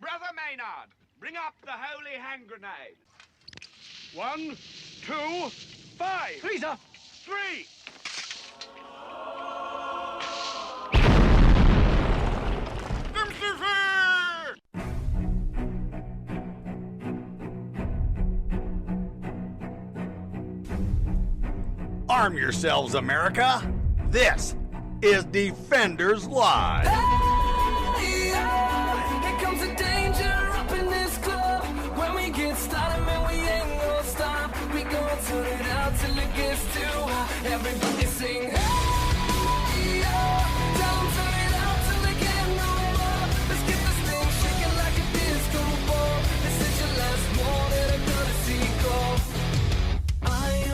Brother Maynard, bring up the holy hand grenade. 1, 2, 5. Freezer! 3. Arm yourselves, America. This is Defenders Live. Hey, here comes the danger up in this club. When we get started, man, we ain't gonna stop. We gonna turn it out till it gets too hot. Everybody sing, hey, tell 'em turn it out till they can't no more. Let's get this thing shaking like a disco ball. This is your last warning, I'm gonna see go. I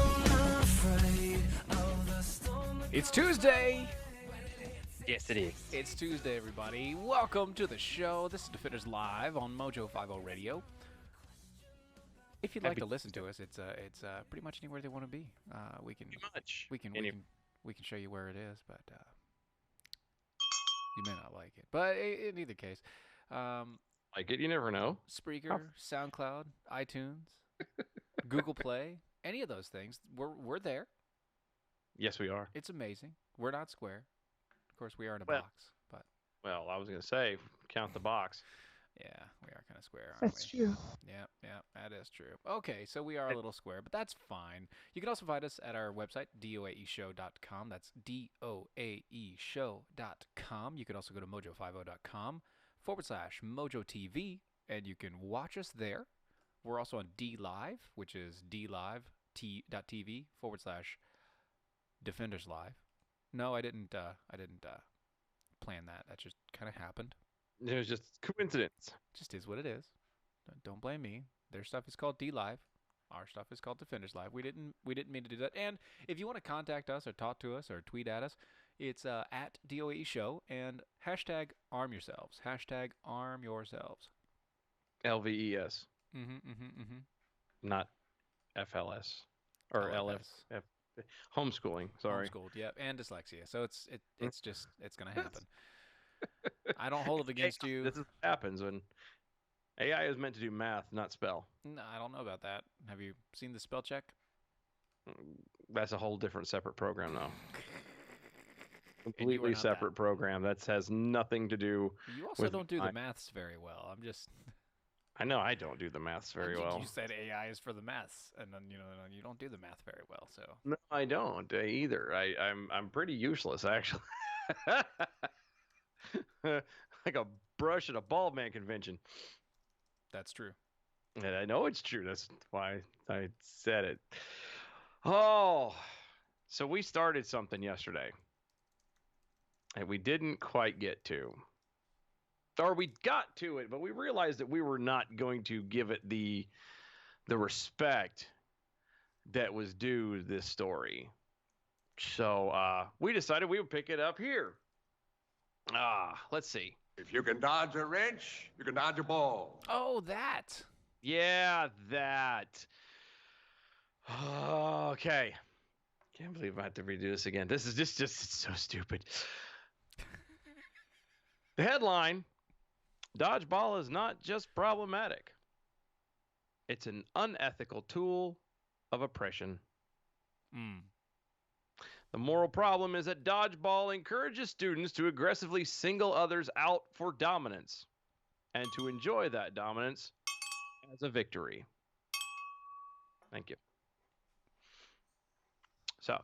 am not afraid of the storm. It's Tuesday! Yes, it is. It's Tuesday, everybody. Welcome to the show. This is Defenders Live on Mojo 50 Radio. If you'd like to listen to us, it's pretty much anywhere they want to be. We can show you where it is, but you may not like it. But in either case, Like it, you never know. Spreaker, SoundCloud, iTunes, Google Play, any of those things, we're there. Yes, we are. It's amazing. We're not square. Of course, we are in a Well- box, but Well, I was going to say, count the box. yeah, we are kind of square, aren't That's we? true. Yeah, that is true. Okay, so we are a little square, but that's fine. You can also find us at our website, doaeshow.com. That's doaeshow.com. You can also go to mojo50.com/MojoTV, and you can watch us there. We're also on DLive, which is dlive.tv/Defenders Live. No, I didn't plan that. That just kind of happened. It was just coincidence. Just is what it is. Don't blame me. Their stuff is called DLive. Our stuff is called Defenders Live. We didn't mean to do that. And if you want to contact us or talk to us or tweet at us, it's at DOAE Show and hashtag arm yourselves. Hashtag arm yourselves. LVES, not FLS or LFS. LF. Homeschooling. Sorry. Homeschooled, yep, and dyslexia. So it's gonna happen. I don't hold it against you. This is what happens when AI is meant to do math, not spell. No, I don't know about that. Have you seen the spell check? That's a whole different separate program, though. And you are Completely not separate program. That has nothing to do. You also with don't do my- the maths very well. I'm just. I know I don't do the maths very well. You said AI is for the maths, and then you don't do the math very well. So No, I don't either. I'm pretty useless actually. Like a brush at a bald man convention. that's true. And I know it's true. That's why I said it. Oh, so we started something yesterday, and we didn't quite get to. Or we got to it, but we realized that we were not going to give it the respect that was due to this story. So we decided we would pick it up here. Let's see. If you can dodge a wrench, you can dodge a ball. Oh, that. Yeah, that. Okay. Can't believe I have to redo this again. This is just so stupid. The headline, Dodgeball is not just problematic. It's an unethical tool of oppression. The moral problem is that Dodgeball encourages students to aggressively single others out for dominance and to enjoy that dominance as a victory. Thank you. So,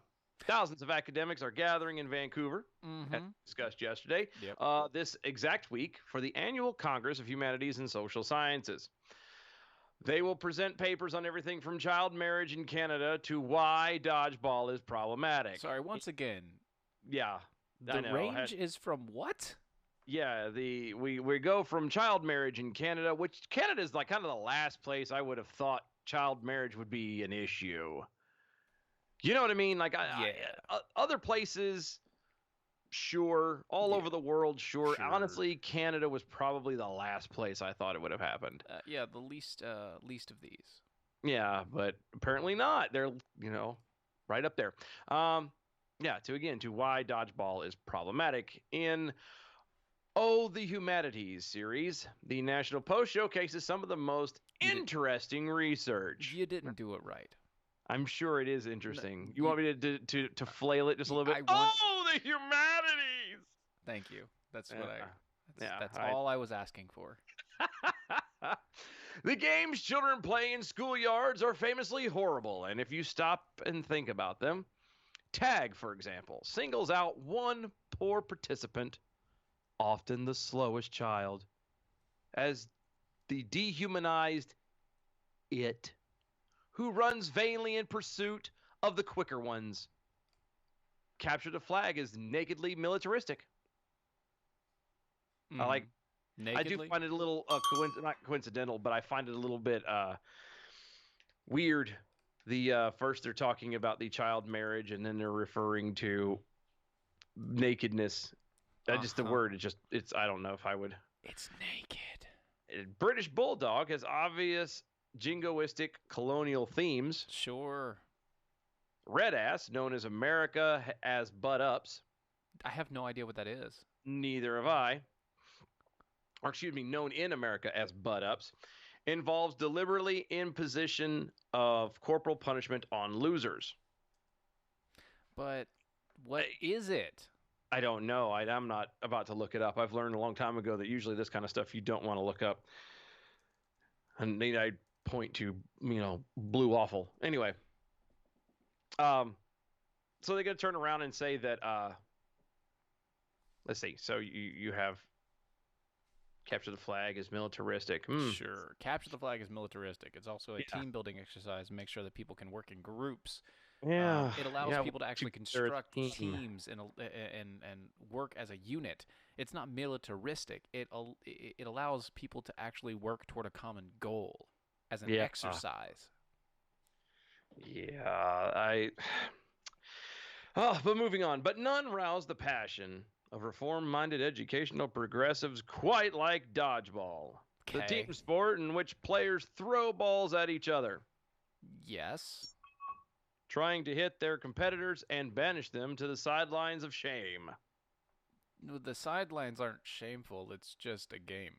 thousands of academics are gathering in Vancouver, as discussed yesterday, Yep. this exact week for the annual Congress of Humanities and Social Sciences. They will present papers on everything from child marriage in Canada to why dodgeball is problematic. Sorry, once again, Yeah. I the know. range is from what? Yeah, we go from child marriage in Canada, which Canada is like kind of the last place I would have thought child marriage would be an issue. You know what I mean? Like other places, sure. All over the world, sure. Sure. Honestly, Canada was probably the last place I thought it would have happened. Yeah, the least of these. Yeah, but apparently not. They're, right up there. To why dodgeball is problematic. In Oh, the Humanities series. The National Post showcases some of the most interesting research. You didn't do it right. I'm sure it is interesting. You want me to flail it just a little bit? I want- Oh, the Humanities! Thank you. That's what Yeah. That's I- all I was asking for. The games children play in schoolyards are famously horrible, and if you stop and think about them, tag, for example, singles out one poor participant, often the slowest child, as the dehumanized it, who runs vainly in pursuit of the quicker ones. Capture the Flag is nakedly militaristic. I like. I do Nakedly? find it a little not coincidental, but I find it a little bit weird. The first they're talking about the child marriage, and then they're referring to nakedness. Just the word. It's. I don't know if I would. It's naked. British Bulldog has obvious jingoistic colonial themes. Sure. Red Ass, known as America as Butt Ups. I have no idea what that is. Neither have I. Or excuse me, known in America as butt ups, involves deliberately imposition of corporal punishment on losers. But what is it? I don't know. I'm not about to look it up. I've learned a long time ago that usually this kind of stuff you don't want to look up. And then I point to, blue waffle. Anyway. So they're going to turn around and say that, let's see. So you have Capture the Flag is militaristic. Sure. Capture the Flag is militaristic. It's also a team building exercise to make sure that people can work in groups. Yeah. It allows people to actually consider a construct team. teams and work as a unit. It's not militaristic. It allows people to actually work toward a common goal as an exercise. Yeah, but moving on. But none rouse the passion of reform-minded educational progressives quite like dodgeball, the team sport in which players throw balls at each other, Yes. trying to hit their competitors and banish them to the sidelines of shame. No, the sidelines aren't shameful. It's just a game.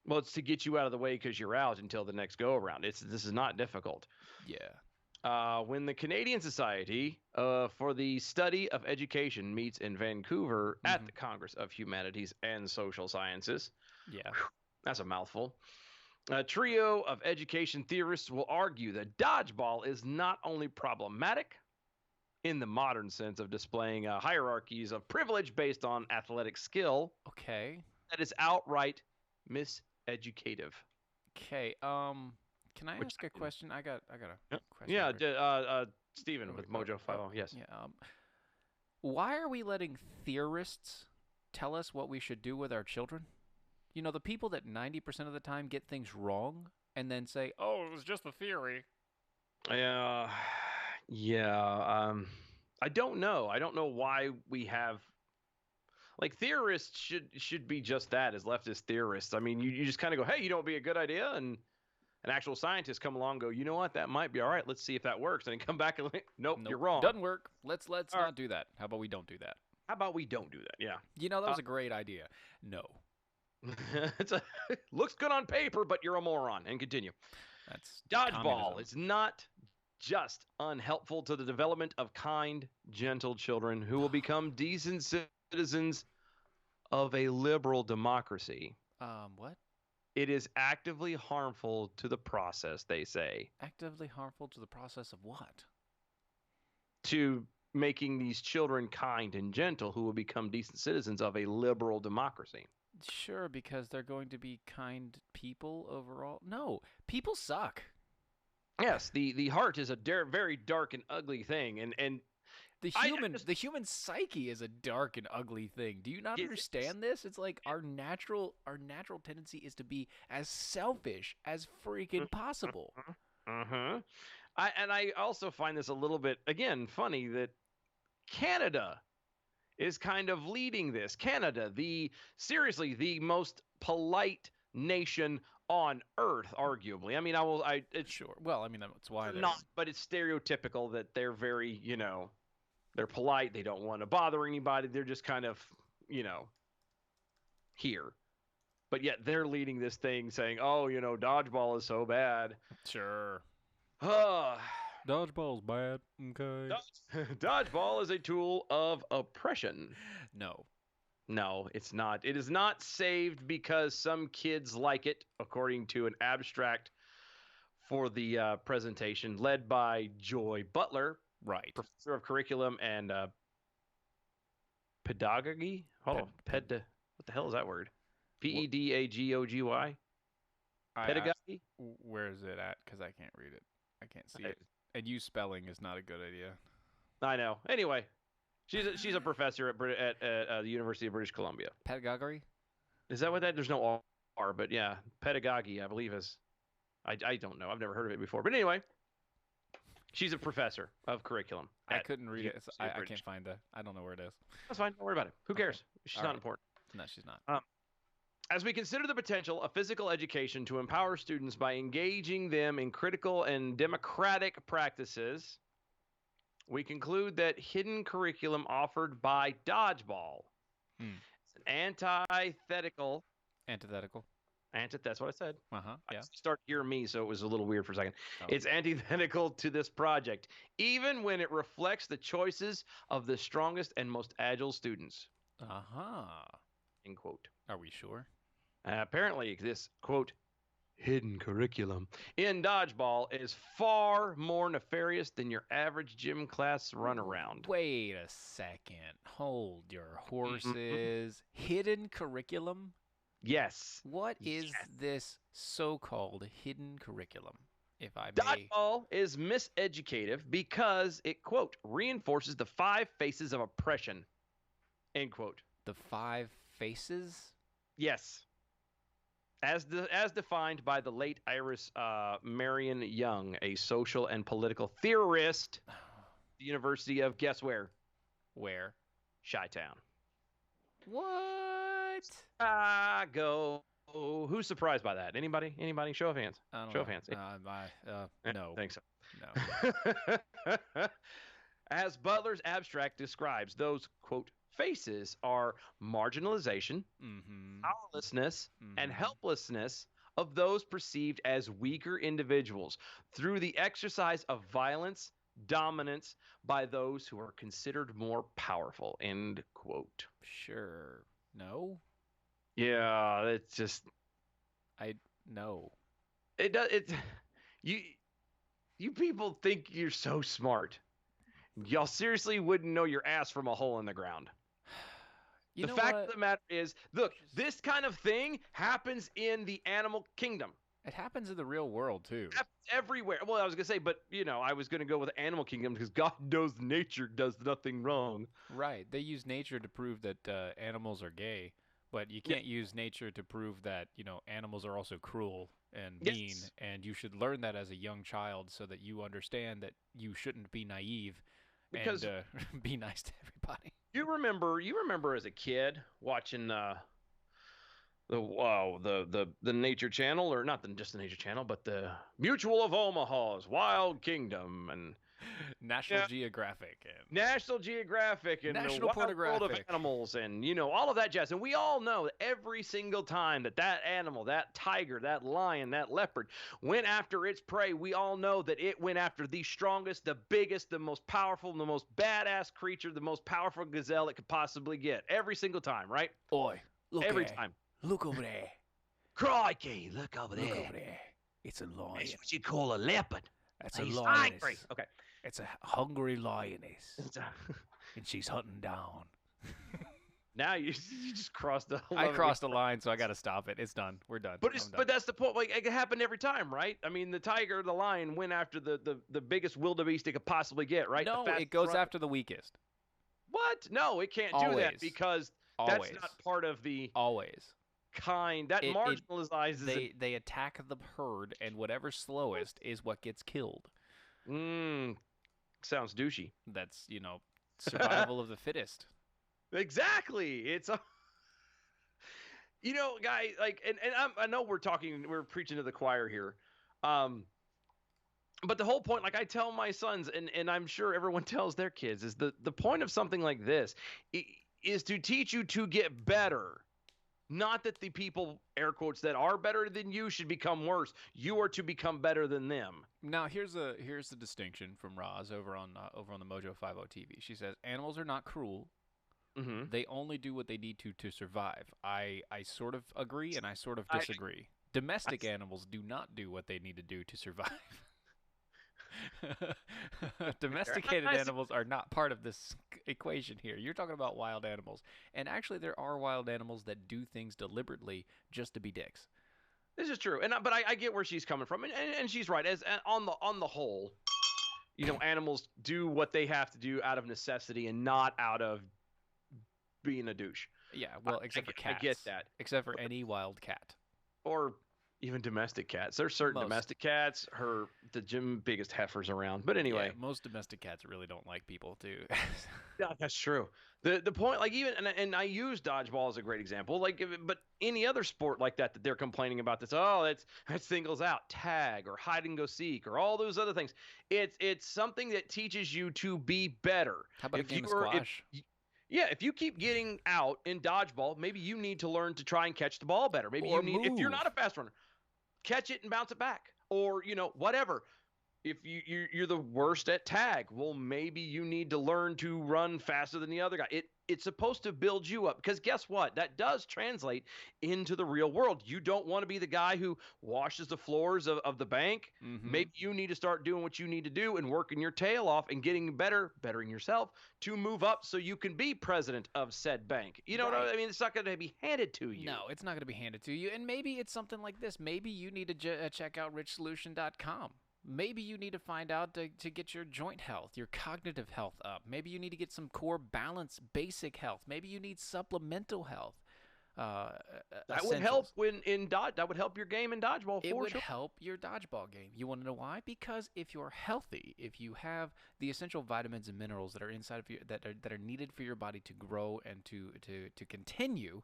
Well, it's to get you out of the way because you're out until the next go-around. This is not difficult. Yeah. When the Canadian Society for the Study of Education meets in Vancouver at the Congress of Humanities and Social Sciences, Yeah. that's a mouthful, a trio of education theorists will argue that dodgeball is not only problematic in the modern sense of displaying hierarchies of privilege based on athletic skill, Okay. that is outright miseducative. Okay. Can I ask a question? I got a question. Yeah, over- Steven with Mojo 50. Yes. Yeah. Why are we letting theorists tell us what we should do with our children? You know, the people that 90% of the time get things wrong and then say, "Oh, it was just a theory." Yeah. I don't know. I don't know why we have theorists should be just that, as leftist theorists. I mean, you just kind of go, "Hey, you know, it'd be a good idea," and an actual scientist come along and go, "You know what? That might be all right. Let's see if that works." And then come back and nope, you're wrong. Doesn't work. Let's not do that. How about we don't do that? How about we don't do that? Yeah. You know, that was a great idea. No. Looks good on paper, but you're a moron. And continue. That's Dodgeball communism. is not just unhelpful to the development of kind, gentle children who will become decent citizens of a liberal democracy. What? It is actively harmful to the process, they say, Actively harmful to the process of what? to making these children kind and gentle who will become decent citizens of a liberal democracy. Sure, because they're going to be kind people overall. No, people suck. Yes, the heart is a very dark and ugly thing, and The human psyche is a dark and ugly thing. Do you not Yes. understand this? It's like our natural tendency is to be as selfish as freaking possible. I also find this a little bit, again, funny that Canada is kind of leading this. Canada, seriously the most polite nation on earth, arguably. I mean, it's Sure. Well, I mean, that's why they're not, but it's stereotypical that they're very, they're polite. They don't want to bother anybody. They're just kind of, here. But yet they're leading this thing saying, oh, dodgeball is so bad. Sure. Ah, Dodgeball's bad. Okay. dodgeball is a tool of oppression. No. No, it's not. It is not saved because some kids like it, according to an abstract for the presentation led by Joy Butler, Right. professor of curriculum and pedagogy. Hold on. What the hell is that word? Pedagogy? Pedagogy? Where is it at? Because I can't read it. I can't see I- it. And you spelling is not a good idea. I know. Anyway, she's a professor at the University of British Columbia. Pedagogy? Is that what that? There's no R, but yeah, pedagogy, I believe is. I don't know. I've never heard of it before. But anyway, she's a professor of curriculum. I at couldn't read it. University I of British. can't find that. I don't know where it is. That's fine. Don't worry about it. Who cares? She's All not right. important. No, she's not. As we consider the potential of physical education to empower students by engaging them in critical and democratic practices, we conclude that hidden curriculum offered by dodgeball Hmm. is an antithetical. Antithetical. That's what I said. Uh-huh. I Yeah. started hearing me, so it was a little weird for a second. Oh. It's antithetical to this project, even when it reflects the choices of the strongest and most agile students. Uh-huh. End quote. Are we sure? Apparently, this quote hidden curriculum in dodgeball is far more nefarious than your average gym class runaround. Wait a second. Hold your horses. Hidden curriculum? Yes. What is Yes. this so-called hidden curriculum? If I may. Dodgeball is miseducative because it, quote, reinforces the 5 faces of oppression, end quote. The 5 faces? Yes. As defined by the late Iris Marion Young, a social and political theorist, at the University of, guess where? Where? Chi-Town. What? Go. Who's surprised by that? Anybody? Show of hands. I don't Show of know. hands. No. Thanks. No. As Butler's abstract describes, those, quote, faces are marginalization, Mm-hmm. powerlessness, and Mhm. helplessness of those perceived as weaker individuals through the exercise of violence, dominance by those who are considered more powerful, end quote. Sure. No? Yeah, it's just No. it does it you people think you're so smart. Y'all seriously wouldn't know your ass from a hole in the ground. You The know fact what? of the matter is, look, this kind of thing happens in the animal kingdom. It happens in the real world too. Happens everywhere. Well, I was gonna say, but I was gonna go with animal kingdom because God knows nature does nothing wrong. Right. They use nature to prove that animals are gay, but you Yeah. can't use nature to prove that, animals are also cruel and Yes. mean, and you should learn that as a young child so that you understand that you shouldn't be naive Because- and be nice to everybody. You remember as a kid watching the Nature Channel, or not just the Nature Channel, but the Mutual of Omaha's Wild Kingdom and National Yeah. Geographic and National Geographic and National the Wild World of Pornographic. Animals and all of that jazz. And we all know that every single time that animal, that tiger, that lion, that leopard went after its prey, we all know that it went after the strongest, the biggest, the most powerful, the most badass creature, the most powerful gazelle it could possibly get. Every single time, right? Oi, look Every time. Look over there. Crikey, look over Look there. over there. It's a lion. That's what you call a leopard. That's He's a lioness. angry. Okay. It's a hungry lioness, It's a- and she's hunting down. now you just crossed the I crossed the line, so I got to stop it. It's done. We're done. But I'm done. but that's the point. Like, it happened every time, right? I mean, the tiger, the lion went after the biggest wildebeest it could possibly get, right? The no, fastest it goes runner. after the weakest. What? No, it can't do that Always. because Always. that's not part of the Always. kind that It- marginalizes. They attack the herd, and whatever's slowest is what gets killed. Sounds douchey. That's survival of the fittest. Exactly. It's a. Guy, like, and I know we're preaching to the choir here, but the whole point, like I tell my sons, and I'm sure everyone tells their kids, is the point of something like this is to teach you to get better, Not that the people, air quotes, that are better than you should become worse. You are to become better than them. Now here's the distinction from Roz over on the Mojo 50 TV. She says animals are not cruel. Mm-hmm. They only do what they need to survive. I sort of agree and I sort of disagree. Domestic animals do not do what they need to do to survive. Domesticated animals are not part of this equation here. You're talking about wild animals. And actually there are wild animals that do things deliberately just to be dicks. This is true. But I get where she's coming from. And she's right. As on the whole, animals do what they have to do out of necessity and not out of being a douche. Yeah, well, except for cats. I get that. Except for any wild cat. Or even domestic cats. There's certain domestic cats, the biggest heifers around. But anyway. Yeah, most domestic cats really don't like people, too. Yeah, that's true. The point, like even, and I use dodgeball as a great example, but any other sport like that they're complaining about this, that singles out, tag or hide and go seek or all those other things. It's something that teaches you to be better. How about a game of squash? If you keep getting out in dodgeball, maybe you need to learn to try and catch the ball better. Maybe if you're not a fast runner, catch it and bounce it back, or whatever. If you're the worst at tag, well, maybe you need to learn to run faster than the other guy. It's supposed to build you up, because guess what? That does translate into the real world. You don't want to be the guy who washes the floors of the bank. Mm-hmm. Maybe you need to start doing what you need to do and working your tail off and getting bettering yourself to move up so you can be president of said bank. You know what I mean? It's not going to be handed to you. No, it's not going to be handed to you. And maybe it's something like this. Maybe you need to check out richsolution.com. Maybe you need to find out to get your joint health, your cognitive health up. Maybe you need to get some core balance, basic health. Maybe you need supplemental health. That would help that would help your game in dodgeball. It would help your dodgeball game. You want to know why? Because if you're healthy, if you have the essential vitamins and minerals that are inside of you that are needed for your body to grow and to continue,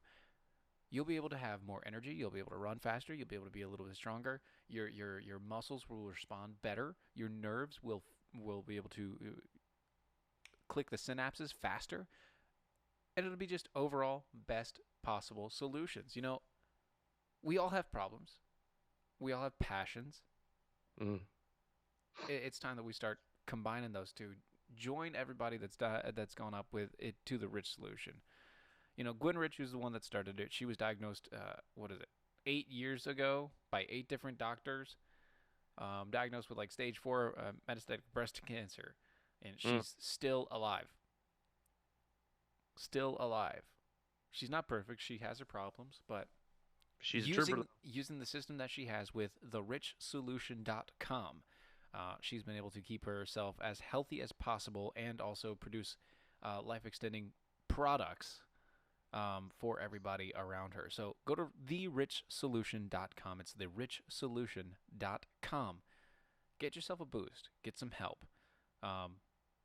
you'll be able to have more energy. You'll be able to run faster. You'll be able to be a little bit stronger. Your muscles will respond better. Your nerves will be able to click the synapses faster. And it'll be just overall best possible solutions. We all have problems. We all have passions. Mm. It's time that we start combining those two. Join everybody that's gone up with it to the Rich Solution. Gwen Rich is the one that started it. She was diagnosed, 8 years ago by 8 different doctors, diagnosed with stage 4 metastatic breast cancer, and she's still alive. Still alive. She's not perfect. She has her problems, but she's using the system that she has with therichsolution.com, she's been able to keep herself as healthy as possible and also produce life-extending products for everybody around her. So go to therichsolution.com. It's therichsolution.com. Get yourself a boost. Get some help.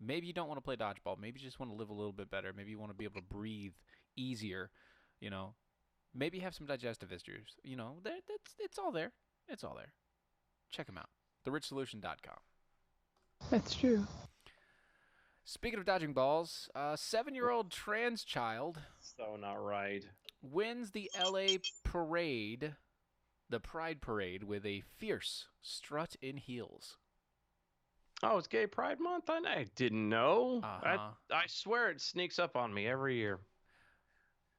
Maybe you don't want to play dodgeball. Maybe you just want to live a little bit better. Maybe you want to be able to breathe easier. Maybe you have some digestive issues. It's all there. It's all there. Check them out. therichsolution.com. That's true. Speaking of dodging balls, a 7-year-old trans child so not right wins the LA parade, the Pride Parade, with a fierce strut in heels. Oh, it's Gay Pride Month? I didn't know. Uh-huh. I swear it sneaks up on me every year.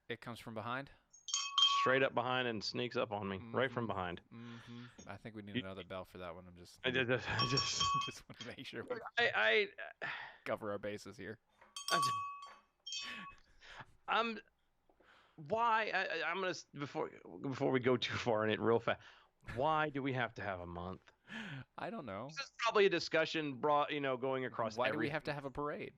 It comes from behind? Straight up behind and sneaks up on me, right from behind. Mm-hmm. I think we need another bell for that one. I just want to make sure we cover our bases here. I'm gonna before we go too far in it real fast. Why do we have to have a month? I don't know. This is probably a discussion going across. Why do we have to have a parade?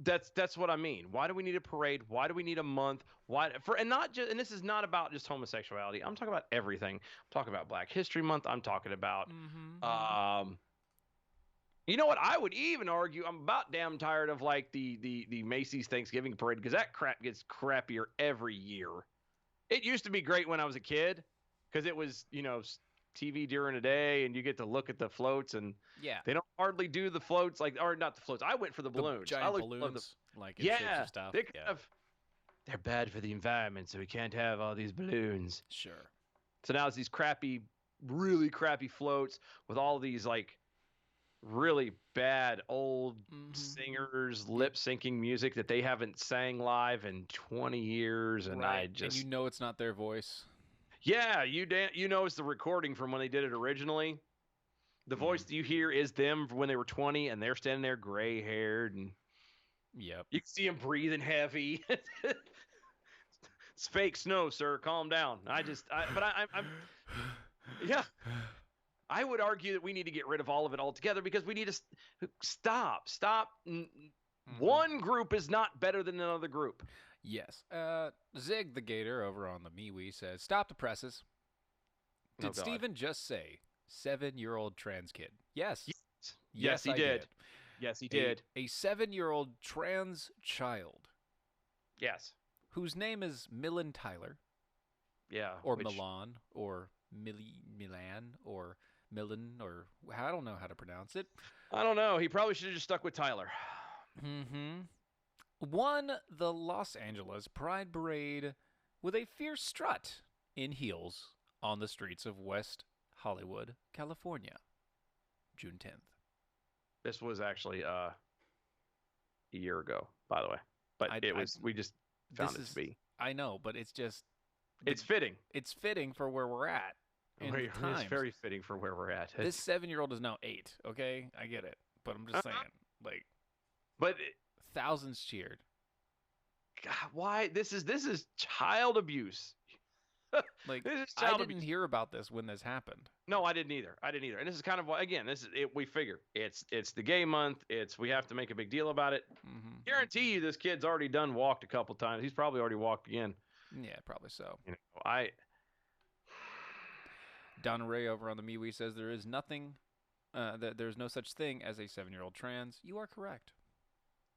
That's what I mean. Why do we need a parade? Why do we need a month? And this is not about just homosexuality. I'm talking about everything. I'm talking about Black History Month. I'm talking about you know what? I would even argue I'm about damn tired of the Macy's Thanksgiving parade, because that crap gets crappier every year. It used to be great when I was a kid because it was, TV during the day and you get to look at the floats, and they don't hardly do the floats or not the floats. I went for the balloons. Giant balloons, shapes of stuff. They they're bad for the environment, so we can't have all these balloons. Sure. So now it's these crappy, really crappy floats with all these like really bad old singers lip syncing music that they haven't sang live in 20 years, and I just and you know it's not their voice. yeah, you know it's the recording from when they did it originally. The voice that you hear is them when they were 20, and they're standing there gray haired, and Yep. you can see them breathing heavy. It's fake snow, sir. Calm down. I'm yeah. I would argue that we need to get rid of all of it altogether because we need to stop. One group is not better than another group. Yes. Zig the Gator over on the MeWe says, "Stop the presses." Oh, Did God. Steven just say 7-year-old trans kid? Yes. Yes, he I did. Yes, he did. A 7-year-old trans child Yes. whose name is Millen Tyler, Yeah. or which- Milan, or Milan, or Millen, or I don't know how to pronounce it. I don't know. He probably should have just stuck with Tyler. Won the Los Angeles Pride Parade with a fierce strut in heels on the streets of West Hollywood, California, June 10th. This was actually a year ago, by the way. But we just found it to be. I know, but it's just It's fitting. it's fitting for where we're at in the It's times. very fitting for where we're at. This 7-year-old is now 8. Okay, I get it, but I'm just saying, like, But thousands cheered. God, why? This is child abuse. Like, This is I child didn't abuse. hear about this when this happened. No, I didn't either. And this is kind of why, again, this is it. We figure it's the gay month. We have to make a big deal about it. Guarantee you, this kid's already done walked a couple times. He's probably already walked again. Yeah, probably so. You know, Donna Ray over on the MeWe says there is nothing, that there's no such thing as a 7-year-old trans. You are correct.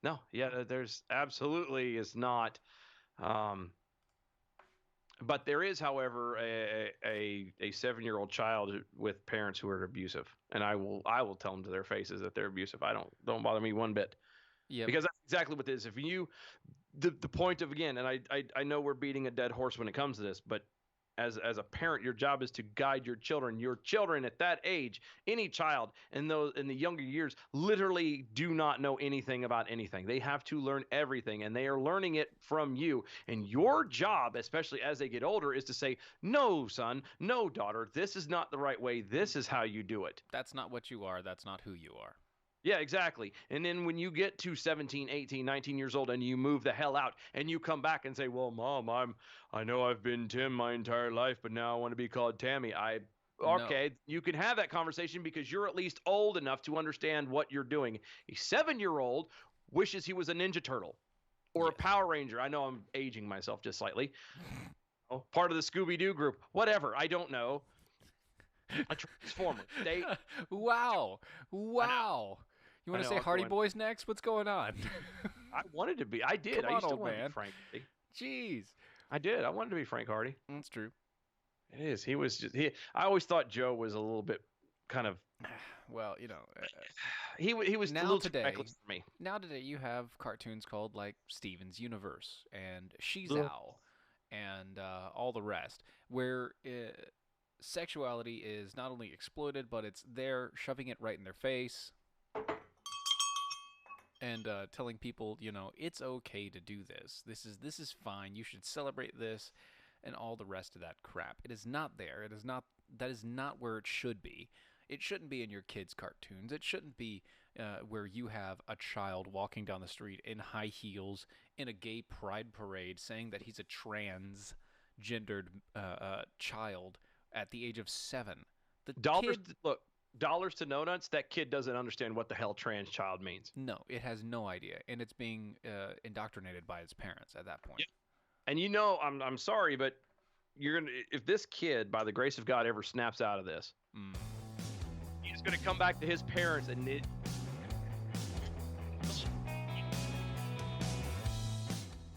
No, yeah, there's absolutely is not. But there is, however, a 7-year-old child with parents who are abusive, and I will tell them to their faces that they're abusive. Don't bother me one bit. Yeah, Because that's exactly what this is. If you, the point of, again, and I know we're beating a dead horse when it comes to this, but as a parent, your job is to guide your children. Your children at that age, any child in the younger years, literally do not know anything about anything. They have to learn everything, and they are learning it from you. And your job, especially as they get older, is to say, "No, son, no, daughter, this is not the right way. This is how you do it." that's not what you are. That's not who you are. Yeah, exactly. And then when you get to 17, 18, 19 years old and you move the hell out and you come back and say, "Well, Mom, I know I've been Tim my entire life, but now I want to be called Tammy." Okay, you can have that conversation because you're at least old enough to understand what you're doing. A 7-year-old wishes he was a Ninja Turtle or a Power Ranger. I know I'm aging myself just slightly. Part of the Scooby-Doo group. Whatever, I don't know. A Transformer. Wow. You want I to know, say I'm Hardy going- Boys next? What's going on? I wanted to be. I did. Come I used on, to old want to man. be Frank Hardy. Jeez. I did. I wanted to be Frank Hardy. That's true. It is. He was just. I always thought Joe was a little bit kind of. Well, you know, He was a Now little today- too reckless for me. now today you have cartoons called like Steven's Universe and Shizao and all the rest, where sexuality is not only exploited, but it's there shoving it right in their face and telling people, you know, it's okay to do this. This is fine. You should celebrate this, and all the rest of that crap. It is not there. It is not. That is not where it should be. It shouldn't be in your kids' cartoons. It shouldn't be where you have a child walking down the street in high heels in a gay pride parade saying that he's a transgendered child at the age of 7. The Dollars. kid, Look, dollars to no nuts. That kid doesn't understand what the hell trans child means. no, it has no idea, and it's being indoctrinated by its parents at that point. Yeah. And you know, I'm sorry, but you're gonna. If this kid, by the grace of God, ever snaps out of this, he's gonna come back to his parents and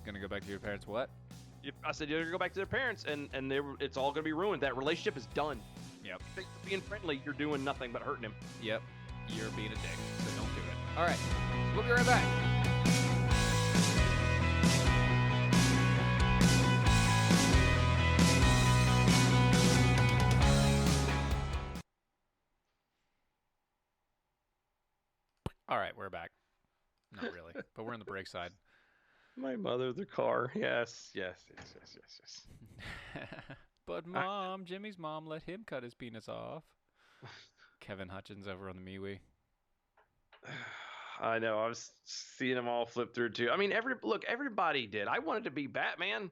Gonna go back to your parents? What? I said you're gonna go back to their parents, and it's all gonna be ruined. That relationship is done. Yep. You think you're being friendly, you're doing nothing but hurting him. Yep. You're being a dick, so don't do it. All right. We'll be right back. but we're in the brake side. My mother, the car. Yes. But Mom, Jimmy's mom let him cut his penis off. Kevin Hutchins over on the MeWe. I know. I was seeing them all flip through too. I mean, everybody did. I wanted to be Batman.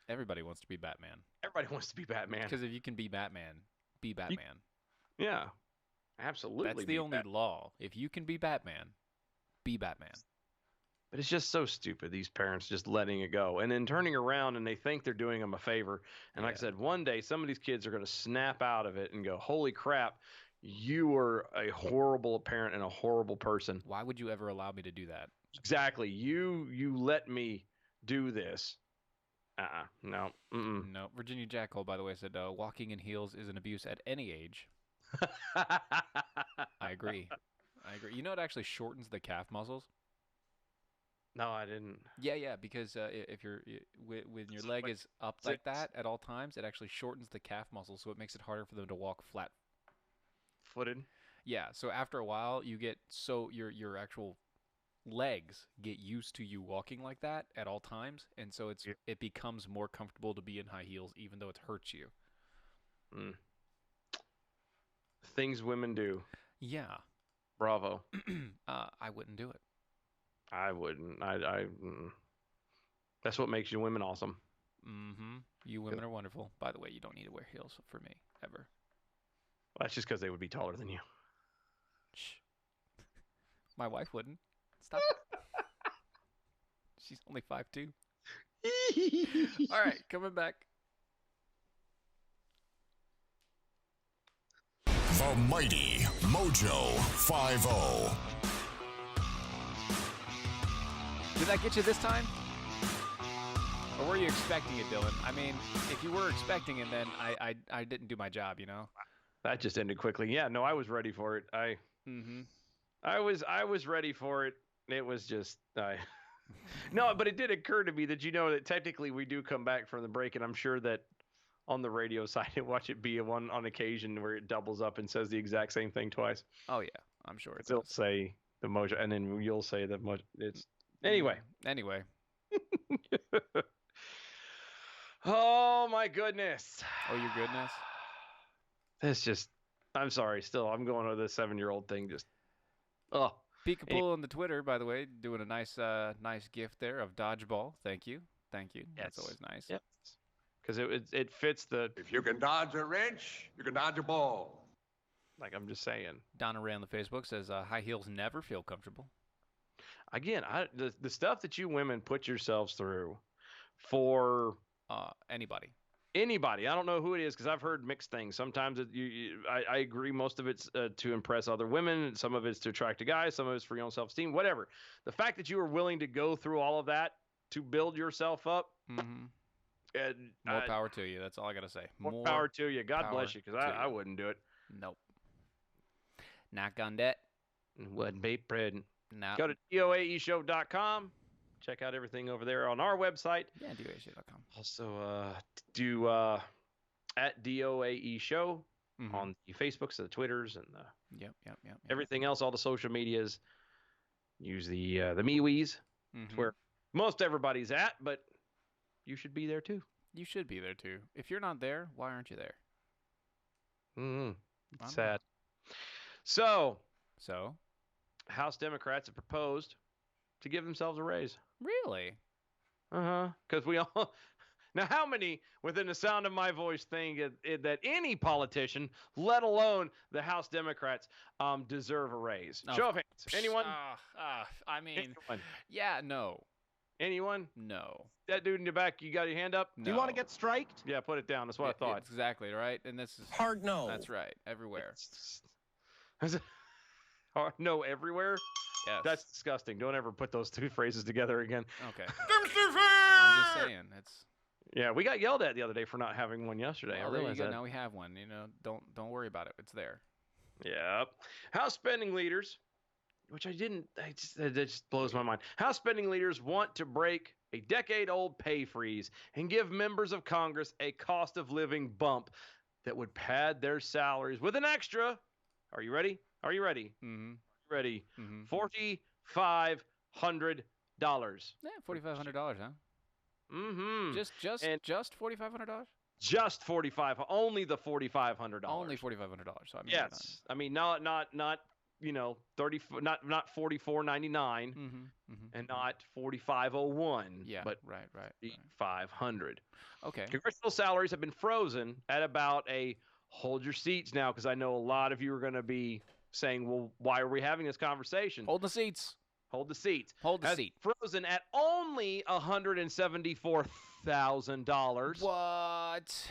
Everybody wants to be Batman. Everybody wants to be Batman. Because if you can be Batman, be Batman. Yeah, absolutely. That's the only law. If you can be Batman, be Batman. But it's just so stupid, these parents just letting it go and then turning around and they think they're doing them a favor. And like I said, one day some of these kids are going to snap out of it and go, holy crap, you were a horrible parent and a horrible person. Why would you ever allow me to do that? Exactly. You let me do this. No. Mm-mm. No. Virginia Jackal, by the way, said walking in heels is an abuse at any age. I agree. You know, it actually shortens the calf muscles. No, I didn't. Yeah, because if when your leg is up like that at all times, it actually shortens the calf muscles, so it makes it harder for them to walk flat-footed. Yeah, so after a while, you get your actual legs get used to you walking like that at all times, and so it becomes more comfortable to be in high heels, even though it hurts you. Things women do. Yeah. Bravo. I wouldn't do it. I wouldn't. That's what makes you women awesome. Mm-hmm. You women are wonderful. By the way, you don't need to wear heels for me, ever. Well, that's just because they would be taller than you. Shh. My wife wouldn't. Stop. She's only 5'2". All right, coming back. The mighty Mojo 50. Did that get you this time? Or were you expecting it, Dylan? I mean, if you were expecting it, then I didn't do my job, you know? That just ended quickly. Yeah, no, I was ready for it. I was ready for it. It was just no, but it did occur to me that that technically we do come back from the break, and I'm sure that on the radio side, watch it be on occasion where it doubles up and says the exact same thing twice. Oh yeah, I'm sure it They'll does. say the Mojo, and then you'll say the Mojo. It's anyway. Oh my goodness. Oh, your goodness. It's just. I'm sorry. Still, I'm going with the 7-year-old thing. Just. Oh. Peekaboo on the Twitter, by the way, doing a nice gift there of dodgeball. Thank you. That's always nice. Yep. Because it fits the. If you can dodge a wrench, you can dodge a ball. Like I'm just saying. Donna Ray on the Facebook says high heels never feel comfortable. Again, the stuff that you women put yourselves through for anybody. I don't know who it is because I've heard mixed things. Sometimes I agree most of it's to impress other women. Some of it's to attract a guy. Some of it's for your own self-esteem. Whatever. The fact that you are willing to go through all of that to build yourself up. Mm-hmm. More power to you. That's all I got to say. More power to you. God bless you because I wouldn't do it. Nope. Knock on that. Wouldn't be prudent. No. Go to doaeshow.com. Check out everything over there on our website. Yeah, doaeshow.com. Also, do at DOAE Show on the Facebooks, the Twitters, and the yep. everything else, all the social medias. Use the MeWe's. It's where most everybody's at, but you should be there too. You should be there too. If you're not there, why aren't you there? It's sad. So, House Democrats have proposed to give themselves a raise. Really? Because we all. Now, how many within the sound of my voice think that any politician, let alone the House Democrats, deserve a raise? Show of hands. Anyone? I mean, Anyone? Yeah, no. Anyone? No. That dude in the back, you got your hand up? No. Do you want to get striked? Yeah, put it down. That's what I thought. It's exactly right. And this is hard no. That's right. Everywhere. No, everywhere? Yes. That's disgusting. Don't ever put those two phrases together again. Okay. I'm just saying. Yeah, we got yelled at the other day for not having one yesterday. Well, I realize that. Now we have one. Don't worry about it. It's there. Yeah. House spending leaders, which that just blows my mind. House spending leaders want to break a decade-old pay freeze and give members of Congress a cost of living bump that would pad their salaries with an extra. Are you ready? Mm-hmm. Ready? Mm-hmm. Yeah, $4,500, huh? Mm-hmm. Just $4,500. Just only the $4,500. Only $4,500. So I mean, yes, I mean not 30, not $44.99, and not $45.01. Yeah, but right. $500. Okay. Congressional salaries have been frozen at about hold your seats now, because I know a lot of you are going to be saying, well, why are we having this conversation? Hold the seats. Hold the seats. Hold the seat. Frozen at only $174,000. What?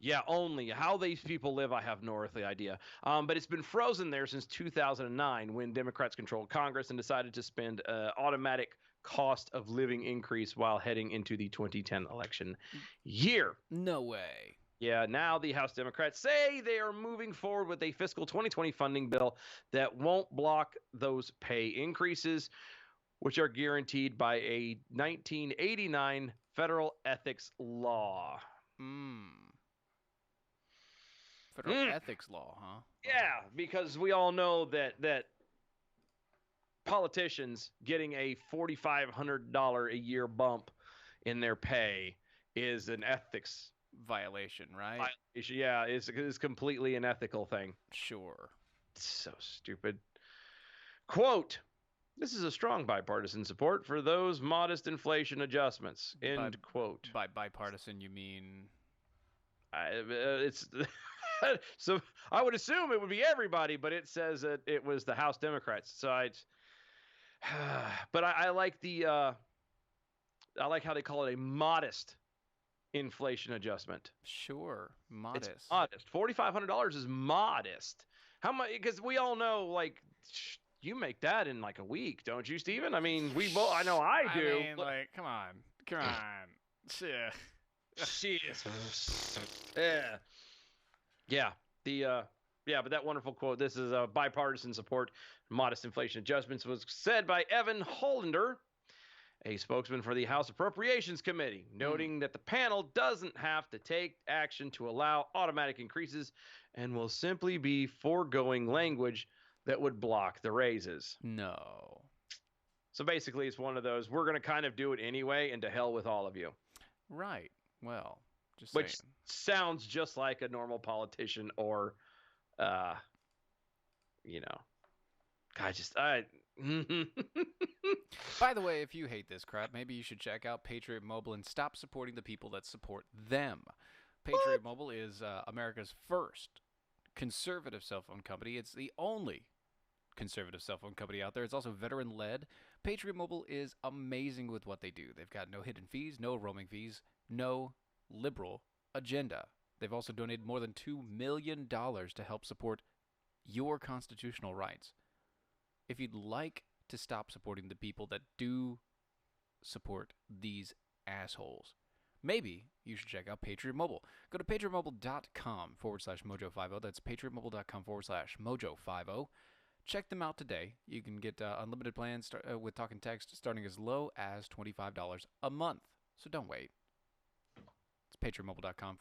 Yeah, only. How these people live, I have no earthly idea. But it's been frozen there since 2009, when Democrats controlled Congress and decided to spend automatic cost of living increase while heading into the 2010 election year. No way. Yeah, now the House Democrats say they are moving forward with a fiscal 2020 funding bill that won't block those pay increases, which are guaranteed by a 1989 federal ethics law. Federal ethics law, huh? Yeah, because we all know that politicians getting a $4,500 a year bump in their pay is an ethics violation, right? Violation, yeah, is completely an ethical thing. Sure. So stupid. Quote, this is a strong bipartisan support for those modest inflation adjustments. End quote. By bipartisan, you mean? It's so I would assume it would be everybody, but it says that it was the House Democrats. So but I like I like how they call it a modest inflation adjustment. Sure, modest. It's modest. $4,500 is modest. How much? Because we all know, like, you make that in like a week, don't you, Steven? I mean, we both. I know I do. I mean, like, come on. Shit. Yeah. But that wonderful quote. This is a bipartisan support. Modest inflation adjustments was said by Evan Hollander, a spokesman for the House Appropriations Committee, noting that the panel doesn't have to take action to allow automatic increases and will simply be foregoing language that would block the raises. No. So basically, it's one of those, we're going to kind of do it anyway, and to hell with all of you. Right. Well, just Which saying. Sounds just like a normal politician or, By the way, if you hate this crap, maybe you should check out Patriot Mobile and stop supporting the people that support them. Patriot Mobile is America's first conservative cell phone company. It's the only conservative cell phone company out there. It's also veteran-led. Patriot Mobile is amazing with what they do. They've got no hidden fees, no roaming fees, no liberal agenda. They've also donated more than $2 million to help support your constitutional rights. If you'd like to stop supporting the people that do support these assholes, maybe you should check out Patriot Mobile. Go to patriotmobile.com/mojo50. That's patriotmobile.com/mojo50. Check them out today. You can get unlimited plans with talking text starting as low as $25 a month. So don't wait. It's patriotmobile.com.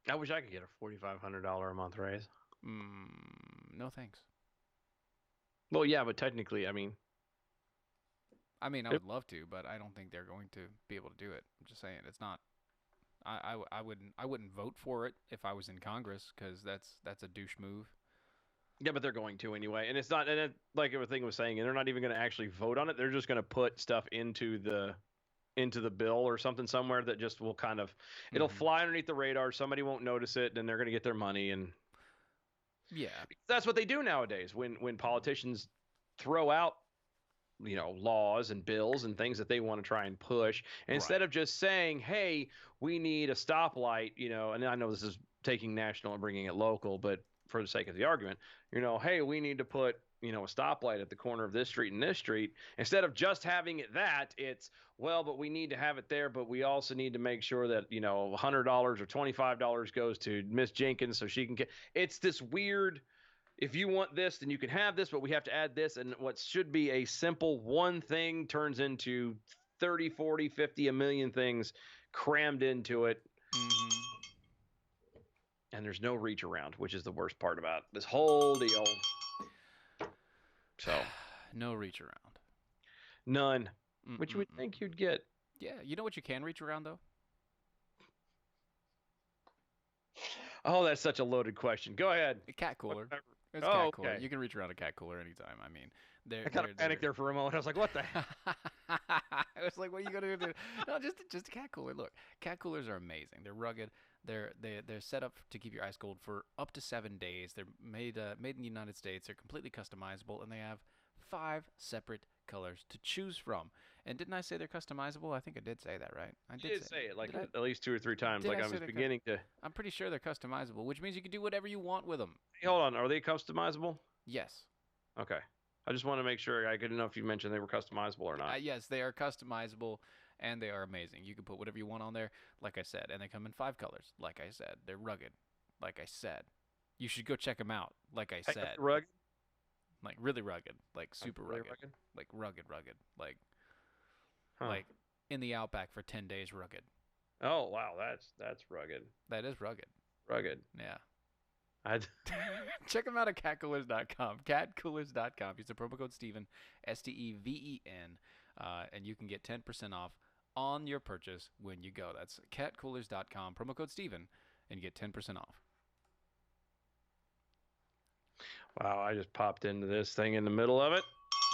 I wish I could get a $4,500 a month raise. No thanks. Well, yeah, but technically, I mean, I would love to, but I don't think they're going to be able to do it. I'm just saying, it's not. I wouldn't vote for it if I was in Congress, because that's a douche move. Yeah, but they're going to anyway, and it's not. And like everything was saying, and they're not even going to actually vote on it. They're just going to put stuff into the bill or something somewhere that just will kind of it'll fly underneath the radar. Somebody won't notice it, and they're going to get their money. And yeah, that's what they do nowadays. When politicians throw out, laws and bills and things that they want to try and push, and instead of just saying, hey, we need a stoplight, and I know this is taking national and bringing it local, but for the sake of the argument, hey, we need to put, a stoplight at the corner of this street and this street. Instead of just having it it's, well, but we need to have it there, but we also need to make sure that, $100 or $25 goes to Miss Jenkins so she can get. It's this weird, if you want this, then you can have this, but we have to add this. And what should be a simple one thing turns into 30, 40, 50, a million things crammed into it. And there's no reach around, which is the worst part about this whole deal. So No reach around. None. Which you would Mm-mm-mm. think you'd get. Yeah, you know what you can reach around though? Oh, that's such a loaded question. Go ahead. A cat cooler. Whatever. It's Oh, cat cooler. okay. You can reach around a cat cooler anytime. I mean, I kind of panicked there for a moment. I was like, what the heck? I was like, what are you gonna do? No, just a cat cooler. Look, cat coolers are amazing. They're rugged. They're set up to keep your ice cold for up to 7 days. They're made in the United States. They're completely customizable, and they have 5 separate colors to choose from. And didn't I say they're customizable? I think I did say that, right? I You did say it like did I- at least 2 or 3 times. did Like I I say was they're beginning to. I'm pretty sure they're customizable, which means you can do whatever you want with them. Hey, hold on. Are they customizable? Yes. Okay. I just want to make sure. I couldn't know if you mentioned they were customizable or not. Yes, they are customizable, and they are amazing. You can put whatever you want on there, like I said, and they come in 5 colors. Like I said, they're rugged. Like I said, you should go check them out. Like I Hey, said, rugged. like really rugged, like super Really rugged, like rugged, like Huh. like in the outback for 10 days, rugged. Oh wow, that's rugged. That is rugged. Rugged. Yeah. I'd. Check them out at catcoolers.com. Catcoolers.com. Use the promo code Steven, STEVEN, and you can get 10% off on your purchase when you go. That's catcoolers.com. Promo code Steven, and you get 10% off. Wow, I just popped into this thing in the middle of it.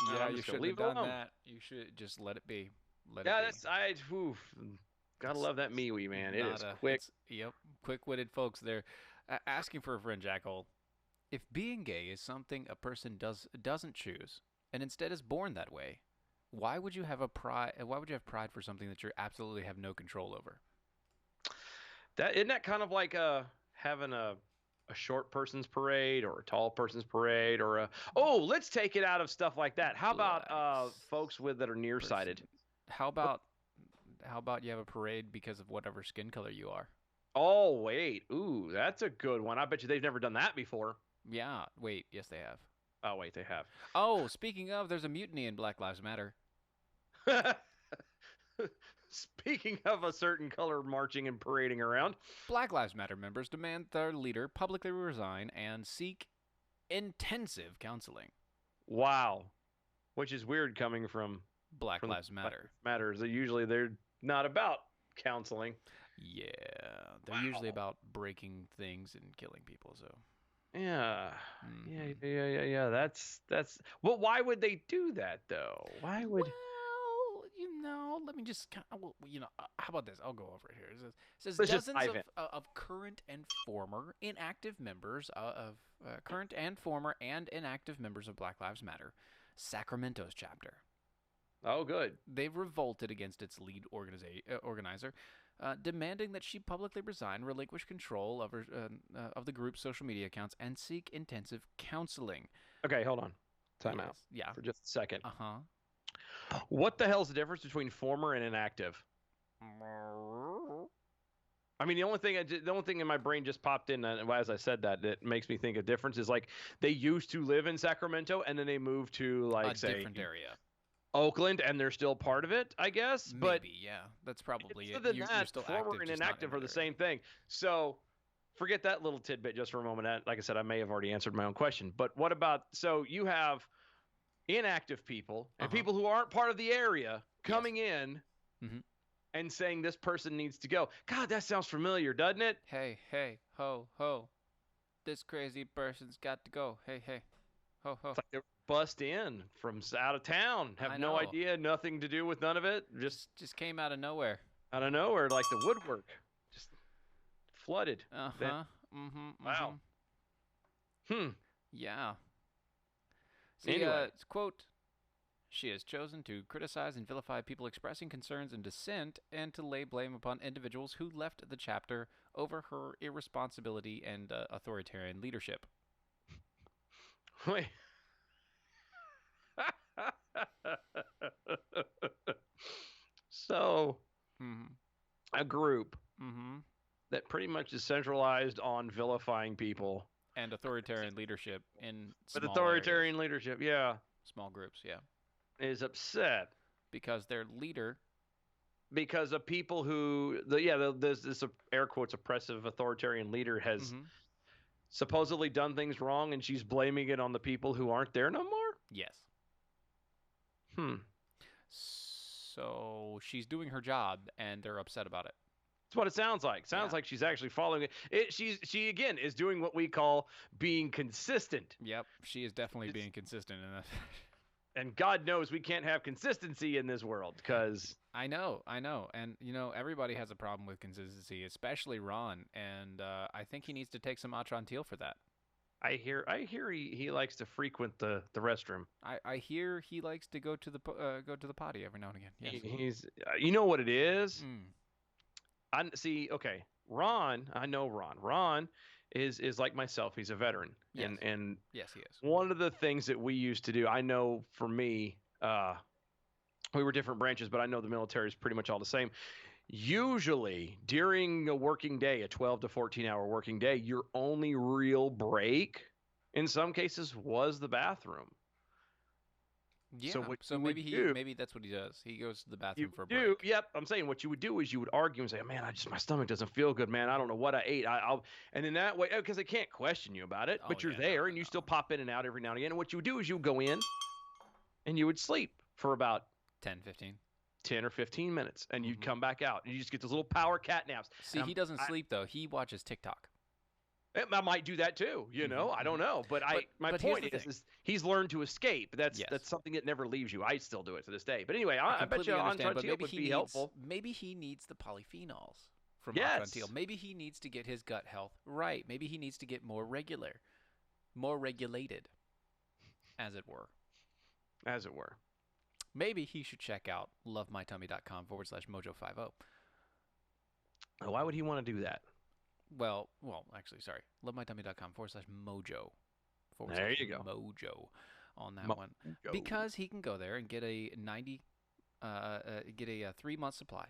No, Yeah, I'm you just gonna should leave have it done alone. that. You should just let it be. Let Yeah, it be. that's gotta love that MeWe, man. It is quick. Yep, quick-witted folks. They're asking for a friend, Jackal. If being gay is something a person doesn't choose and instead is born that way, why would you have pride for something that you absolutely have no control over? That isn't that kind of like having a short person's parade or a tall person's parade or let's take it out of stuff like that. How about Relax. folks that are nearsighted? How about you have a parade because of whatever skin color you are? Oh wait, ooh, that's a good one. I bet you they've never done that before. Yeah, wait, yes they have. Oh wait, they have. Oh, speaking of, there's a mutiny in Black Lives Matter. Speaking of a certain color marching and parading around, Black Lives Matter members demand their leader publicly resign and seek intensive counseling. wow, which is weird coming from Black the Lives Black Matter. Lives Matters. Usually they're not about counseling. Yeah, they're usually about breaking things and killing people. So Yeah. Mhm. Yeah. That's. Well, why would they do that though? Why would? Well, let me just how about this? I'll go over it here. It says Let's just dozens dive in. of current and former inactive members current and former and inactive members of Black Lives Matter, Sacramento's chapter. Oh, good. They've revolted against its lead organizer, demanding that she publicly resign, relinquish control of the group's social media accounts, and seek intensive counseling. Okay, hold on. Time out Yes. Yeah. for just a second. Uh-huh. What the hell's the difference between former and inactive? I mean, the only thing in my brain just popped in as I said that makes me think a difference is like they used to live in Sacramento and then they moved to like A say different area. Oakland and they're still part of it, I guess. But Maybe, yeah. That's probably other it. than You're that, still former active, and just not inactive in are the that same thing. So forget that little tidbit just for a moment. Like I said, I may have already answered my own question. But what about so you have inactive people and Uh-huh. people who aren't part of the area coming in Mhm. and saying this person needs to go. God, that sounds familiar, doesn't it? Hey, ho, ho. This crazy person's got to go. Hey, ho, ho. It's like they bust in from out of town, have I no know. idea, nothing to do with none of it, Just came out of nowhere. out of nowhere, like the woodwork, just flooded. Uh-huh. Mm-hmm. Wow. Yeah. See, Anyway. it's quote, she has chosen to criticize and vilify people expressing concerns and dissent and to lay blame upon individuals who left the chapter over her irresponsibility and authoritarian leadership. Wait. So, Mm-hmm. a group Mm-hmm. that pretty much is centralized on vilifying people And authoritarian leadership in with small authoritarian areas, leadership, yeah, small groups, yeah. is upset Because their leader, because of people who there's this air quotes oppressive authoritarian leader has Mhm. supposedly done things wrong and she's blaming it on the people who aren't there no more. yes. So she's doing her job, and they're upset about it. That's what it sounds like. Sounds like she's actually following it. She again is doing what we call being consistent. Yep, she is definitely being consistent in that. And God knows we can't have consistency in this world because I know, and everybody has a problem with consistency, especially Ron, and I think he needs to take some Atrantil for that. I hear he likes to frequent the restroom. I hear he likes to go to the potty every now and again. Yes. He's you know what it is? Mm. I see. Okay, Ron. I know Ron. Ron is like myself. He's a veteran. Yes. And Yes, he is. one of the things that we used to do, I know for me, we were different branches, but I know the military is pretty much all the same. Usually during a working day, a 12 to 14 hour working day, your only real break in some cases was the bathroom. Yeah. So what So you maybe would do- maybe that's what he does. He goes to the bathroom for a do. break. Yep. I'm saying what you would do is you would argue and say, man, my stomach doesn't feel good, man. I don't know what I ate. And in that way, because they can't question you about it, but Oh, you're yeah, there no, and you no. still pop in and out every now and again. And what you would do is you would go in and you would sleep for about 10, 15. 10 or 15 minutes and you'd Mhm. come back out and you just get those little power cat naps. See, And he doesn't I- sleep though. He watches TikTok. I might do that too, I don't know. But my but here's point the is, thing. is he's learned to escape. That's Yes. something that never leaves you. I still do it to this day. But anyway, I bet completely you understand, but Atrantil maybe would he be needs, helpful. Maybe he needs the polyphenols from Yes. Atrantil. Maybe he needs to get his gut health right. Maybe he needs to get more regular, more regulated, as it were. As it were. Maybe he should check out lovemytummy.com/mojo50. Why would he want to do that? Well, actually, sorry. lovemytummy.com/mojo. There you go. Mojo on that Mo- one. Go. Because he can go there and get a 3-month supply.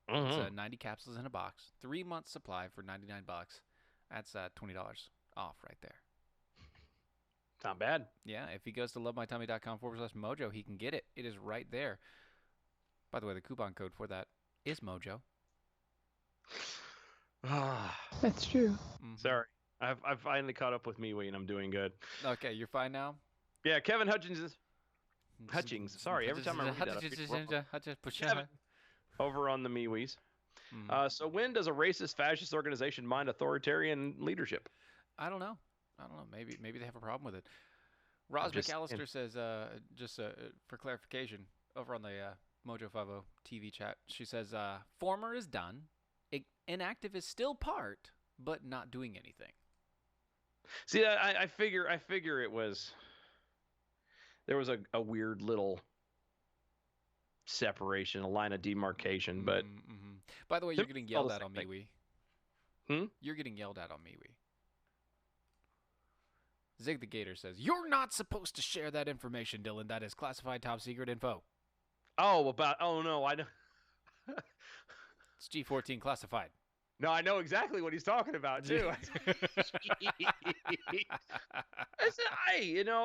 It's Mhm. 90 capsules in a box. 3-month supply for $99. That's $20 off right there. Not bad. Yeah, if he goes to lovemytummy.com/mojo, he can get it. It is right there. By the way, the coupon code for that is Mojo. That's true. Mhm. Sorry. I've finally caught up with MeWe and I'm doing good. Okay, you're fine now? Yeah, Kevin Hutchings. Sorry, every time I read that, I think Kevin. Over on the MeWe's. Mhm. So when does a racist fascist organization mind authoritarian leadership? I don't know. Maybe they have a problem with it. Roz just McAllister says, just for clarification, over on the Mojo 50 TV chat, she says, former is done, inactive is still part, but not doing anything. See, I figure it was there was a weird little separation, a line of demarcation, but Mhm. By the way, They're you're getting all yelled the at on same MeWe. Hmm? You're getting yelled at on MeWe. Zig the Gator says, "You're not supposed to share that information, Dylan. That is classified top secret info. oh no, I know. It's G14 classified." No, I know exactly what he's talking about too.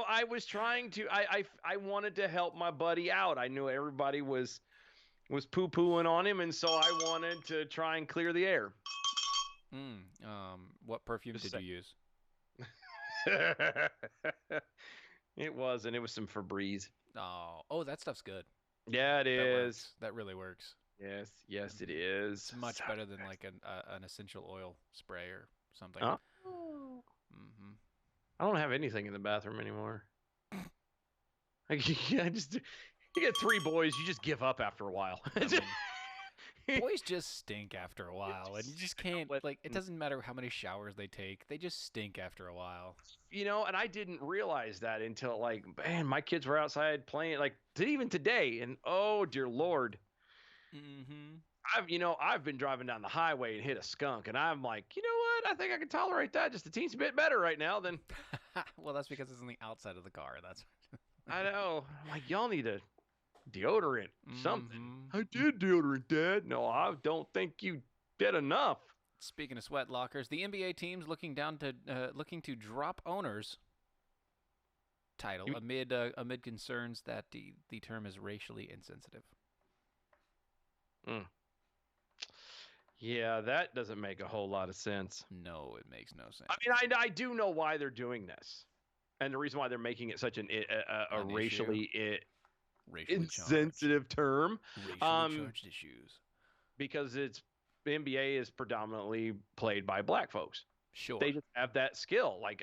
I was trying to. I wanted to help my buddy out. I knew everybody was poo-pooing on him, and so I wanted to try and clear the air. What perfume Just did you use? It was some Febreze. Oh, that stuff's good. Yeah, it That is. works. That really works. Yes, it is. It's much better than like an essential oil spray or something. Oh. Mm-hmm. I don't have anything in the bathroom anymore. I just you get 3 boys, you just give up after a while. Boys just stink after a while, and you just can't it doesn't matter how many showers they take; they just stink after a while. And I didn't realize that until man, my kids were outside playing even today, and oh dear Lord. Mm-hmm. I've been driving down the highway and hit a skunk, and I'm like, you know what? I think I can tolerate that just a teensy bit better right now than. Well, that's because it's on the outside of the car. That's. I know. I'm like, y'all need a deodorant, something. Mhm. I did deodorant, Dad. No, I don't think you did enough. Speaking of sweat lockers, the NBA teams looking to drop owners title amid concerns that the term is racially insensitive. Yeah, that doesn't make a whole lot of sense. No, it makes no sense. I mean, I do know why they're doing this, and the reason why they're making it such a An issue. racially Racially charged. insensitive term. Racially charged issues. Because the NBA is predominantly played by black folks. Sure. They just have that skill. Like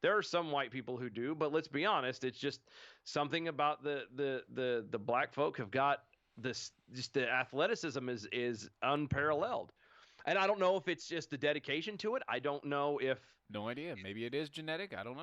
there are some white people who do, but let's be honest, it's just something about the black folk have got this. Just the athleticism is unparalleled, and I don't know if it's just the dedication to it. I don't know if. No idea. Maybe it is genetic. I don't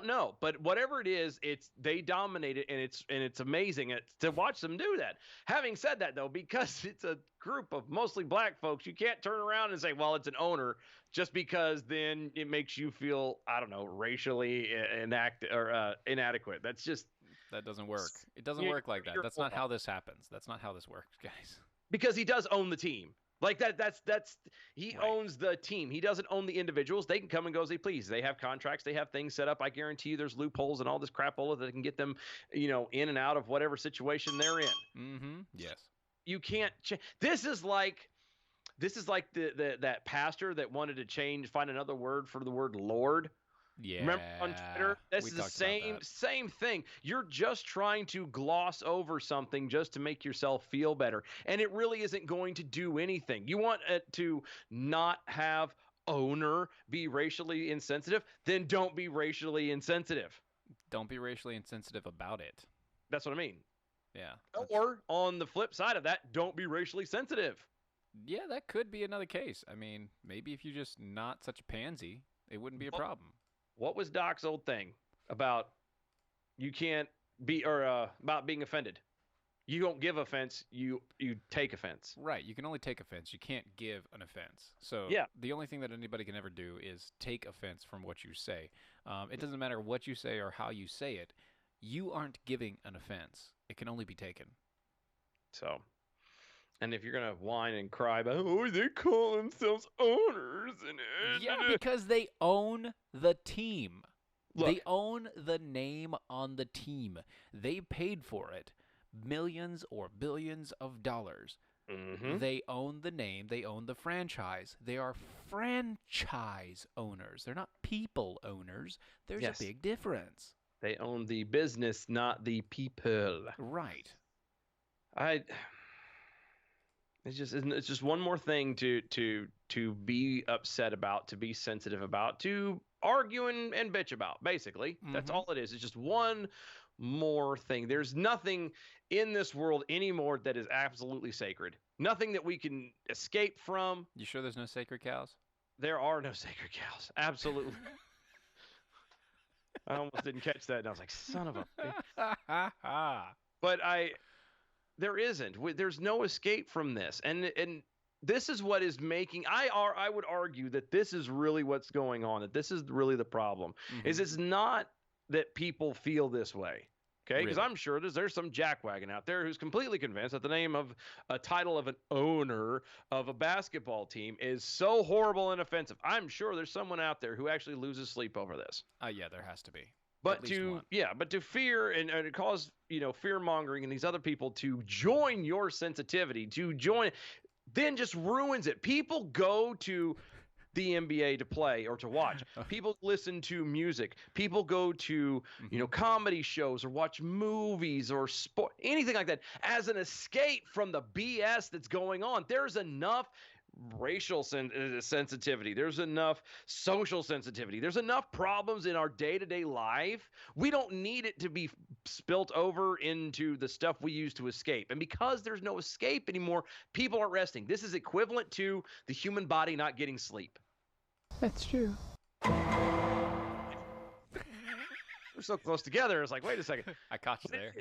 know. But whatever it is, they dominate it, and it's amazing to watch them do that. Having said that, though, because it's a group of mostly black folks, you can't turn around and say, well, it's an owner, just because then it makes you feel, I don't know, racially inadequate. That doesn't work. It doesn't work like that. That's not how this happens. That's not how this works, guys. Because he does own the team. Like he owns the team. He doesn't own the individuals. They can come and go as they please. They have contracts. They have things set up. I guarantee you there's loopholes and all this crapola that can get them, in and out of whatever situation they're in. Mm-hmm. Yes. You can't This is like that pastor that wanted to find another word for the word Lord. Yeah. Remember on Twitter? This is the same thing. You're just trying to gloss over something just to make yourself feel better. And it really isn't going to do anything. You want it to not have owner be racially insensitive? Then don't be racially insensitive. Don't be racially insensitive about it. That's what I mean. Yeah. Or on the flip side of that, don't be racially sensitive. Yeah, that could be another case. I mean, maybe if you're just not such a pansy, it wouldn't be a problem. What was Doc's old thing about you can't be about being offended? You don't give offense, you take offense. Right. You can only take offense. You can't give an offense. So the only thing that anybody can ever do is take offense from what you say. It doesn't matter what you say or how you say it. You aren't giving an offense. It can only be taken. So, and if you're going to whine and cry about, they call themselves owners. Yeah, because they own the team. Look, they own the name on the team. They paid for it. Millions or billions of dollars. Mm-hmm. They own the name. They own the franchise. They are franchise owners. They're not people owners. There's a big difference. They own the business, not the people. Right. It's just one more thing to be upset about, to be sensitive about, to argue and bitch about. Basically, that's all it is. It's just one more thing. There's nothing in this world anymore that is absolutely sacred. Nothing that we can escape from. You sure there's no sacred cows? There are no sacred cows. Absolutely. I almost didn't catch that, and I was like, son of a... But there isn't. There's no escape from this. And this is what is making... I would argue that this is really what's going on, that this is really the problem, is it's not that people feel this way. Okay, because I'm sure there's some jackwagon out there who's completely convinced that the name of a title of an owner of a basketball team is so horrible and offensive. I'm sure there's someone out there who actually loses sleep over this. Yeah, there has to be. But to fear and cause fear mongering and these other people to join your sensitivity, then just ruins it. People go to the NBA to play or to watch. People listen to music. People go to, comedy shows or watch movies or sport, anything like that as an escape from the BS that's going on. There's enough racial sensitivity. There's enough social sensitivity. There's enough problems in our day-to-day life. We don't need it to be spilt over into the stuff we use to escape. And because there's no escape anymore, people aren't resting. This is equivalent to the human body not getting sleep. That's true. We're so close together. It's like, wait a second. I caught you there.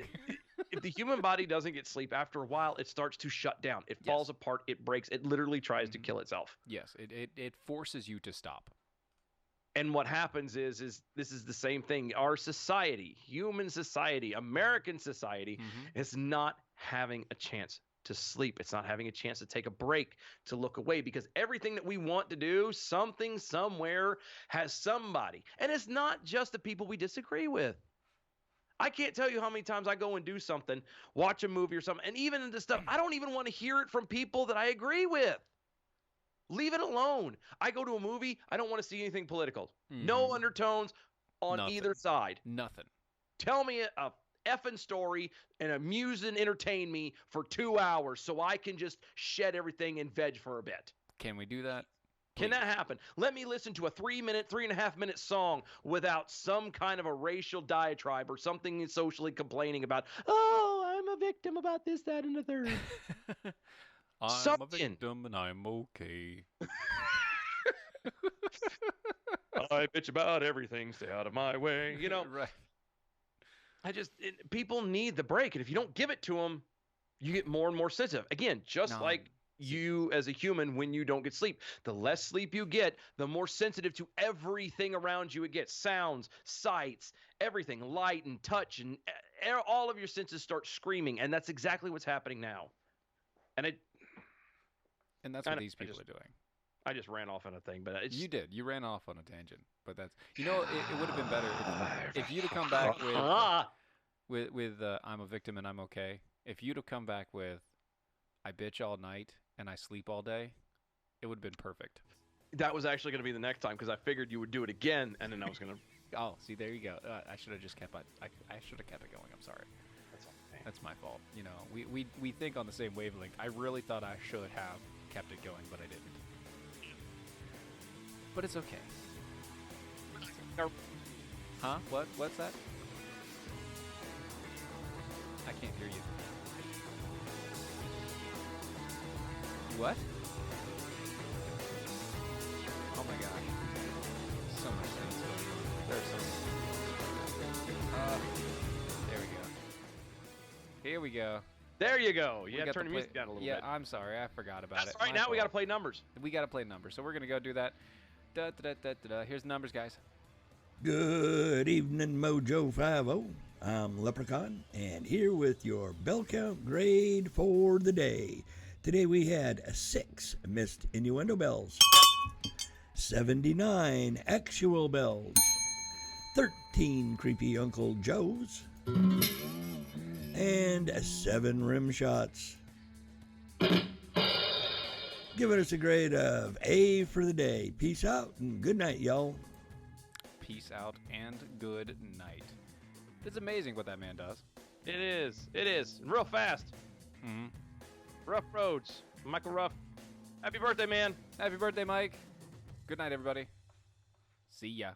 If the human body doesn't get sleep, after a while, it starts to shut down. It falls apart. It breaks. It literally tries to kill itself. Yes, it forces you to stop. And what happens is this is the same thing. Our society, human society, American society, is not having a chance to sleep. It's not having a chance to take a break, to look away, because everything that we want to do, something somewhere has somebody. And it's not just the people we disagree with. I can't tell you how many times I go and do something, watch a movie or something, and even into stuff, I don't even want to hear it from people that I agree with. Leave it alone. I go to a movie, I don't want to see anything political. No undertones on either side. Nothing. Tell me effing story and amuse and entertain me for 2 hours so I can just shed everything and veg for a bit. Can we do that? Can that happen? Let me listen to a 3.5 minute song without some kind of a racial diatribe or something socially complaining about, oh, I'm a victim about this, that, and the third. I'm Something. a victim and I'm okay. I bitch about everything. Stay out of my way. You know, Right. people need the break. And if you don't give it to them, you get more and more sensitive. Again, just No. like you as a human when you don't get sleep. The less sleep you get, the more sensitive to everything around you it gets. Sounds, sights, everything, light and touch, and all of your senses start screaming. And that's exactly what's happening now. And And that's I what know, these people are doing. I just ran off on a thing, but it's You did. You ran off on a tangent, but that's it would have been better if you'd have come back with I'm a victim and I'm okay. If you'd have come back with I bitch all night and I sleep all day, it would have been perfect. That was actually going to be the next time because I figured you would do it again, and then I was going to. Oh, see, there you go. I should have just kept it. I should have kept it going. I'm sorry. That's my fault. You know, we think on the same wavelength. I really thought I should have kept it going, but I didn't. But it's okay. Huh? What's that? I can't hear you. What? Oh my gosh. So much things going on. There's so much. There we go. Here we go. There you go. We You got to got turn to the music play- down a little yeah, bit. I'm sorry. I forgot about That's it. all right. My Now we got to fault. play numbers. We got to play numbers. So we're going to go do that. Da, da, da, da, da. Here's the numbers, guys. Good evening, Mojo 50. I'm Leprechaun, and here with your bell count grade for the day. Today we had 6 missed innuendo bells, 79 actual bells, 13 creepy Uncle Joes, and 7 rim shots. Giving us a grade of A for the day. Peace out and good night, y'all. Peace out and good night. It's amazing what that man does. It is. It is. And real fast. Mm-hmm. Rough Roads. Michael Ruff. Happy birthday, man. Happy birthday, Mike. Good night, everybody. See ya.